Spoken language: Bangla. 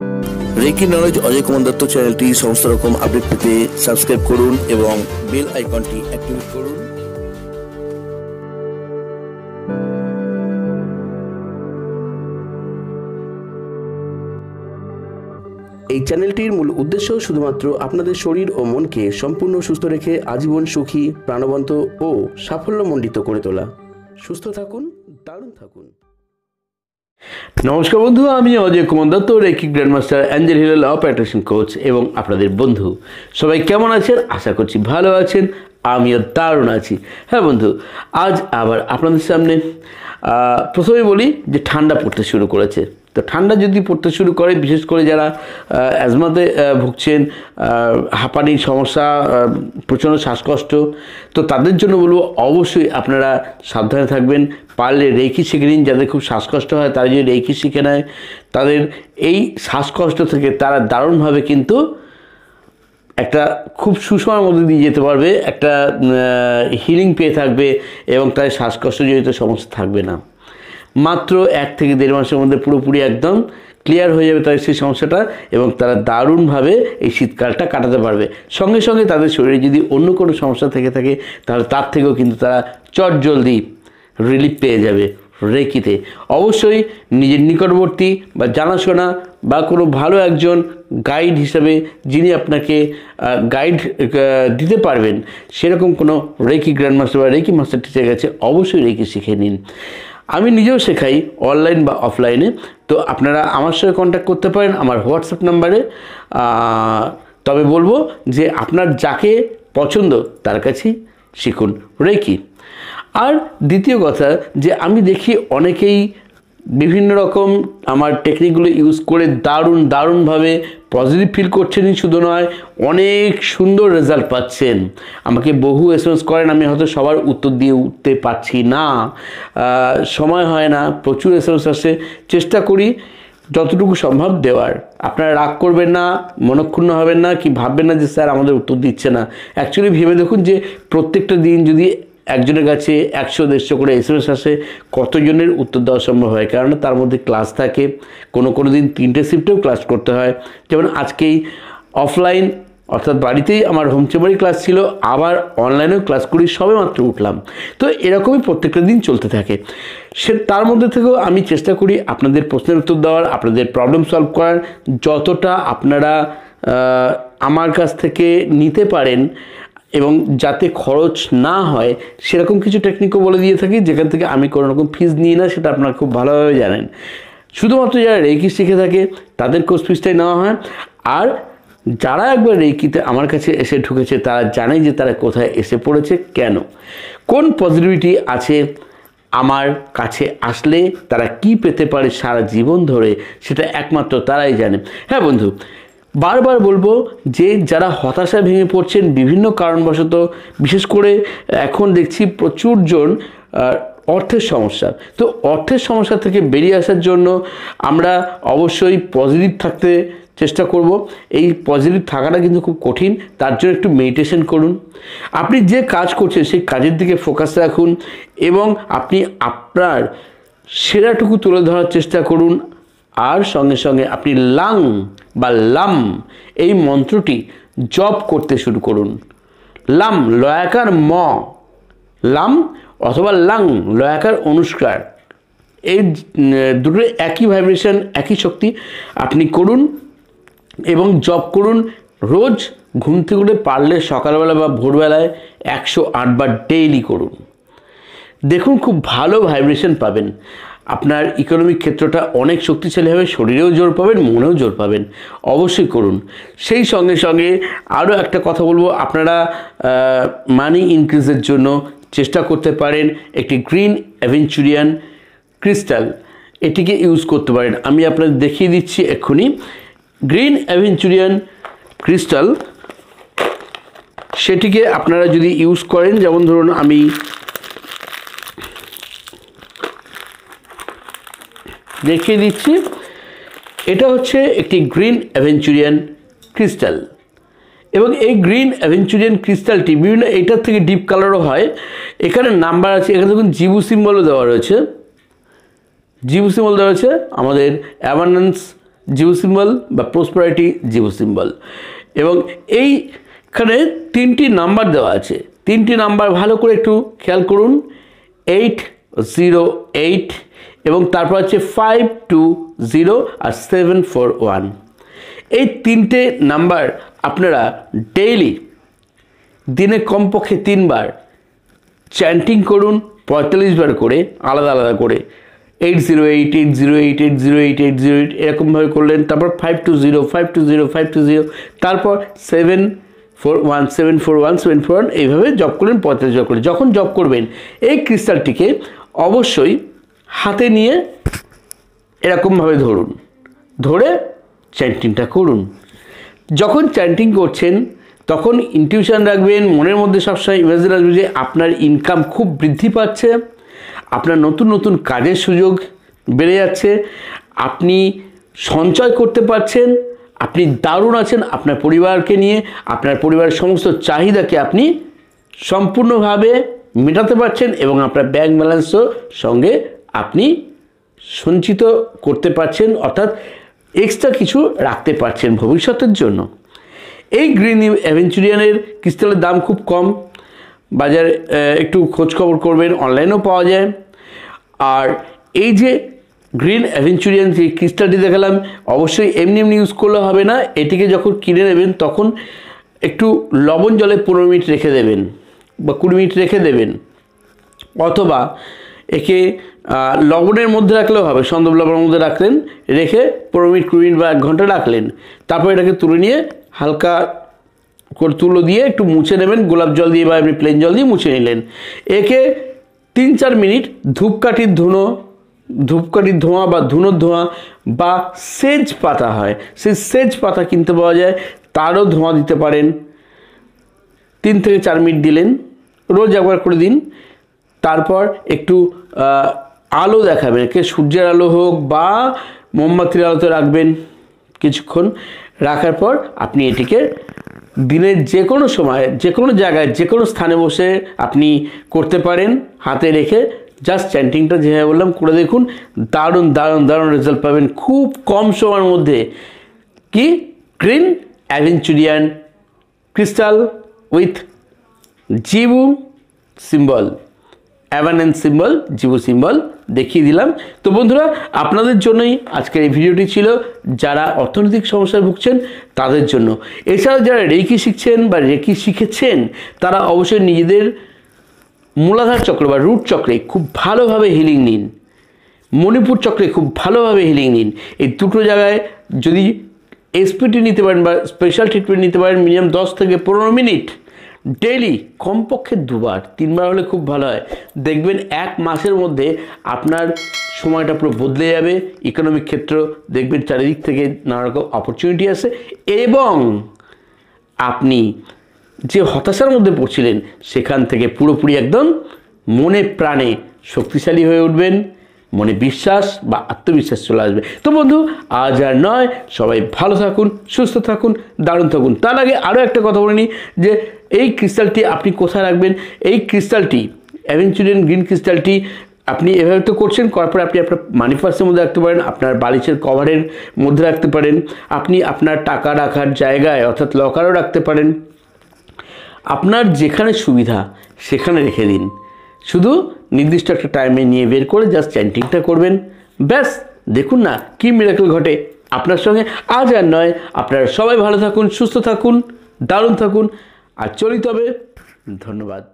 রেকি নলেজ অজয় কুমার দত্ত চ্যানেলটি সমস্ত রকম আপডেট পেতে সাবস্ক্রাইব করুন এবং বেল আইকনটি অ্যাক্টিভেট করুন। এই চ্যানেলটির মূল উদ্দেশ্য শুধুমাত্র আপনাদের শরীর ও মনকে সম্পূর্ণ সুস্থ রেখে আজীবন সুখী, প্রাণবন্ত ও সাফল্যমণ্ডিত করে তোলা। সুস্থ থাকুন, দারুণ থাকুন। নমস্কার বন্ধু, আমি Ajay Kumar Dutta, reiki grandmaster, angel হিলের ল অফ অ্যাট্রাকশন কোচ এবং আপনাদের বন্ধু। সবাই কেমন আছেন? আশা করছি ভালো আছেন। আমিও দারুণ আছি। হ্যাঁ বন্ধু, আজ আবার আপনাদের সামনে প্রথমে বলি যে ঠান্ডা পড়তে শুরু করেছে। তো ঠান্ডা যদি পড়তে শুরু করে, বিশেষ করে যারা অ্যাজমাতে ভুগছেন, হাঁপানির সমস্যা, প্রচণ্ড শ্বাসকষ্ট, তো তাদের জন্য বলবো অবশ্যই আপনারা সাবধানে থাকবেন। পারলে রেকি শিখে নিন। যাদের খুব শ্বাসকষ্ট হয় তারা যদি রেকি শিখে নেয়, তাদের এই শ্বাসকষ্ট থেকে তারা দারুণভাবে কিন্তু একটা খুব সুসময়ের মধ্যে দিয়ে যেতে পারবে, একটা হিলিং পেয়ে থাকবে এবং তাদের শ্বাসকষ্টজনিত সমস্যা থাকবে না। মাত্র 1 থেকে 1.5 মাসের মধ্যে পুরোপুরি একদম ক্লিয়ার হয়ে যাবে তাদের সেই সমস্যাটা এবং তারা দারুণভাবে এই শীতকালটা কাটাতে পারবে। সঙ্গে সঙ্গে তাদের শরীরে যদি অন্য কোনো সমস্যা থেকে থাকে তাহলে তার থেকেও কিন্তু তারা চটজলদি রিলিফ পেয়ে যাবে রেকিতে। অবশ্যই নিজের নিকটবর্তী বা জানাশোনা বা কোনো ভালো একজন গাইড হিসাবে যিনি আপনাকে গাইড দিতে পারবেন, সেরকম কোনো রেকি গ্র্যান্ডমাস্টার বা রেকি মাস্টার টিচার কাছে অবশ্যই রেকি শিখে নিন। আমি নিজেও শেখাই অনলাইন বা অফলাইনে। তো আপনারা আমার সঙ্গে কন্ট্যাক্ট করতে পারেন আমার হোয়াটসঅ্যাপ নাম্বারে। তবে বলবো যে আপনার যাকে পছন্দ তার কাছেই শিখুন রেকি। আর দ্বিতীয় কথা যে আমি দেখি অনেকেই বিভিন্ন রকম আমার টেকনিকগুলো ইউজ করে দারুণভাবে পজিটিভ ফিল করছেনই শুধু নয়, অনেক সুন্দর রেজাল্ট পাচ্ছেন। আমাকে বহু এসএমএস করেন, আমি হয়তো সবার উত্তর দিয়ে উঠতে পারছি না, সময় হয় না, প্রচুর এসএমএস আসে। চেষ্টা করি যতটুকু সম্ভব দেওয়ার। আপনারা রাগ করবেন না, মনক্ষুণ্ণ হবেন না, কি ভাববেন না যে স্যার আমাদের উত্তর দিচ্ছে না। অ্যাকচুয়ালি ভেবে দেখুন যে প্রত্যেকটা দিন যদি একজনের কাছে 100-150 করে এসএমএস আসে, কতজনের উত্তর দেওয়া সম্ভব হয়? কারণ তার মধ্যে ক্লাস থাকে, কোনো দিন 3টে শিফটেও ক্লাস করতে হয়। যেমন আজকেই অফলাইন অর্থাৎ বাড়িতেই আমার হোম চেম্বারে ক্লাস ছিল, আবার অনলাইনেও ক্লাস করি, সবে মাত্র উঠলাম। তো এরকমই প্রত্যেকটা দিন চলতে থাকে। তার মধ্যে থেকেও আমি চেষ্টা করি আপনাদের প্রশ্নের উত্তর দেওয়ার, আপনাদের প্রবলেম সলভ করার। যতটা আপনারা আমার কাছ থেকে নিতে পারেন এবং যাতে খরচ না হয় সেরকম কিছু টেকনিকও বলে দিয়ে থাকি, যেখান থেকে আমি কোনো রকম ফিস নিই না, সেটা আপনারা খুব ভালোভাবে জানেন। শুধুমাত্র যারা রেকি শিখে থাকে তাদের কোর্স ফিসটাই নেওয়া হয়। আর যারা একবার রেকিতে আমার কাছে এসে ঢুকেছে তারা জানে যে তারা কোথায় এসে পড়েছে, কেন, কোন পজিটিভিটি আছে আমার কাছে আসলে তারা কি পেতে পারে সারা জীবন ধরে, সেটা একমাত্র তারাই জানে। হ্যাঁ বন্ধু, বারবার বলবো যে যারা হতাশায় ভেঙে পড়ছেন বিভিন্ন কারণবশত, বিশেষ করে এখন দেখছি প্রচুর জন অর্থের সমস্যা। তো অর্থের সমস্যা থেকে বেরিয়ে আসার জন্য আমরা অবশ্যই পজিটিভ থাকতে চেষ্টা করব। এই পজিটিভ থাকাটা কিন্তু খুব কঠিন, তার জন্য একটু মেডিটেশন করুন। আপনি যে কাজ করছেন সেই কাজের দিকে ফোকাস রাখুন এবং আপনি আপনার সেরাটুকু তুলে ধরার চেষ্টা করুন। আর সঙ্গে সঙ্গে আপনি লাং বা লাম এই মন্ত্রটি জপ করতে শুরু করুন। লাম লয়াকার ম, লাম অথবা লাং লয়াকার অনুষ্কার, এই দুটো একই ভাইব্রেশন, একই শক্তি। আপনি করুন এবং জপ করুন রোজ ঘুম থেকে উঠে, পারলে সকালবেলা বা ভোরবেলায় 108 বার ডেইলি করুন। দেখুন খুব ভালো ভাইব্রেশন পাবেন। আপনার ইকোনমিক ক্ষেত্রটা অনেক শক্তিশালী হবে, শরীরেও জোর পাবেন, মনেও জোর পাবেন। অবশ্যই করুন। সেই সঙ্গে সঙ্গে আরও একটা কথা বলবো, আপনারা মানি ইনক্রিজের জন্য চেষ্টা করতে পারেন একটি গ্রিন অ্যাভেঞ্চুরিয়ান ক্রিস্টাল, এটিকে ইউজ করতে পারেন। আমি আপনাদের দেখিয়ে দিচ্ছি এক্ষুনি। গ্রিন অ্যাভেঞ্চুরিয়ান ক্রিস্টাল, সেটিকে আপনারা যদি ইউজ করেন, যেমন ধরুন আমি দেখিয়ে দিচ্ছি, এটা হচ্ছে একটি গ্রিন অ্যাভেঞ্চুরিয়ান ক্রিস্টাল এবং এই গ্রিন অ্যাভেঞ্চুরিয়ান ক্রিস্টালটি বিভিন্ন এটার থেকে ডিপ কালারও হয়। এখানে নাম্বার আছে, এখানে দেখুন জিবু সিম্বলও দেওয়া রয়েছে। জিবু সিম্বল দেওয়া রয়েছে আমাদের অ্যাবান্ডেন্স জিও সিম্বল বা প্রসপারিটি জিও সিম্বল। এবং এইখানে 3টি নাম্বার দেওয়া আছে, 3টি নাম্বার ভালো করে একটু খেয়াল করুন, 808 এবং তারপর আছে 520 আর 741। এই 3টে নাম্বার আপনারা ডেইলি দিনে কমপক্ষে 3 বার চ্যান্টিং করুন, 45 বার করে আলাদা আলাদা করে, 808 808 808 808 এরকমভাবে করলেন। তারপর 520 520 520, তারপর 741 741 741 এইভাবে জপ করলেন 45 বার করে। যখন জপ করবেন এই ক্রিস্টালটিকে অবশ্যই হাতে নিয়ে এরকমভাবে ধরুন, ধরে চ্যান্টিংটা করুন। যখন চ্যান্টিং করছেন তখন ইনটিউশন রাখবেন, মনের মধ্যে সবসময় ইমেজিন আসবে যে আপনার ইনকাম খুব বৃদ্ধি পাচ্ছে, আপনার নতুন নতুন কাজের সুযোগ বেড়ে যাচ্ছে, আপনি সঞ্চয় করতে পারছেন, আপনি দারুণ আছেন আপনার পরিবারকে নিয়ে, আপনার পরিবারের সমস্ত চাহিদাকে আপনি সম্পূর্ণভাবে মেটাতে পারছেন এবং আপনার ব্যাংক ব্যালেন্সও সঙ্গে আপনি সঞ্চিত করতে পারছেন, অর্থাৎ এক্সট্রা কিছু রাখতে পারছেন ভবিষ্যতের জন্য। এই গ্রিন অ্যাভেঞ্চুরিয়ানের ক্রিস্টালের দাম খুব কম, বাজারে একটু খোঁজখবর করবেন, অনলাইনেও পাওয়া যায়। আর এই যে গ্রিন অ্যাভেঞ্চুরিয়ান যে ক্রিস্টালটি দেখালাম, অবশ্যই এমনি এমনি ইউজ করলে হবে না, এটিকে যখন কিনে নেবেন তখন একটু লবণ জলে 15 মিনিট রেখে দেবেন বা 20 মিনিট রেখে দেবেন, অথবা একে লবণের মধ্যে রাখলেও হবে, সন্দব লবণের মধ্যে রাখলেন, রেখে 15 মিনিট 20 মিনিট বা 1 ঘন্টা রাখলেন, তারপর এটাকে তুলে নিয়ে হালকা করে তুলো দিয়ে একটু মুছে নেবেন, গোলাপ জল দিয়ে বা এমনি প্লেন জল দিয়ে মুছে নিলেন। একে 3-4 মিনিট ধূপকাঠির ধোঁয়া বা ধুনোর ধোঁয়া বা সেজ পাতা হয়, সেই সেজ পাতা কিনতে পাওয়া যায়, তারও ধোঁয়া দিতে পারেন। 3 থেকে 4 মিনিট দিলেন, রোজ একবার করে দিন। তারপর একটু আলো দেখাবেন, একে সূর্যের আলো হোক বা মোমবাতির আলোতে রাখবেন কিছুক্ষণ, রাখার পর আপনি এটিকে দিনের যে কোনো সময় যে কোনো জায়গায় যে কোনো স্থানে বসে আপনি করতে পারেন, হাতে রেখে জাস্ট চ্যান্টিংটা যেভাবে বললাম করে দেখুন, দারুণ দারুণ দারুণ রেজাল্ট পাবেন খুব কম সময়ের মধ্যে। কি green aventurine crystal with geo symbol, অ্যাভানেন্স সিম্বল, জিও সিম্বল দেখিয়ে দিলাম। তো বন্ধুরা, আপনাদের জন্যই আজকের এই ভিডিওটি ছিল, যারা অর্থনৈতিক সমস্যায় ভুগছেন তাদের জন্য। এছাড়াও যারা রেকি শিখছেন বা রেকি শিখেছেন তারা অবশ্যই নিজেদের মূলাধার চক্র বা রুট চক্রে খুব ভালোভাবে হিলিং নিন, মণিপুর চক্রে খুব ভালোভাবে হিলিং নিন। এই দুটো জায়গায় যদি এসপিটি নিতে পারেন বা স্পেশাল ট্রিটমেন্ট নিতে পারেন, মিনিমাম 10 থেকে 15 মিনিট ডেইলি, কমপক্ষে 2 বার 3 বার হলে খুব ভালো হয়। দেখবেন 1 মাসের মধ্যে আপনার সময়টা পুরো বদলে যাবে, ইকোনমিক ক্ষেত্র দেখবেন চারিদিক থেকে নানা রকম অপরচুনিটি আসে, এবং আপনি যে হতাশার মধ্যে পড়ছিলেন সেখান থেকে পুরোপুরি একদম মনে প্রাণে শক্তিশালী হয়ে উঠবেন, মনে বিশ্বাস বা আত্মবিশ্বাস চলে আসবে। তো বন্ধু, আজ আর নয়, সবাই ভালো থাকুন, সুস্থ থাকুন, দারুণ থাকুন। তার আগে আরও একটা কথা বলে নিই যে এই ক্রিস্টালটি আপনি কোথায় রাখবেন। এই ক্রিস্টালটি অ্যাভেঞ্চুরিয়ান গ্রিন ক্রিস্টালটি আপনি এভাবে তো করছেন, করার পরে আপনি আপনার মানি পার্সের মধ্যে রাখতে পারেন, আপনার বালিশের কভারের মধ্যে রাখতে পারেন, আপনি আপনার টাকা রাখার জায়গায় অর্থাৎ লকারও রাখতে পারেন, আপনার যেখানে সুবিধা সেখানে রেখে দিন। শুধু নির্দিষ্ট একটা টাইমে নিয়ে বের করে জাস্ট চ্যান্টিংটা করবেন, ব্যাস দেখুন না কি মিরাকেল ঘটে আপনার সঙ্গে। আজ আর নয়, আপনারা সবাই ভালো থাকুন, সুস্থ থাকুন, দারুণ থাকুন, আর চলিত হবে। ধন্যবাদ।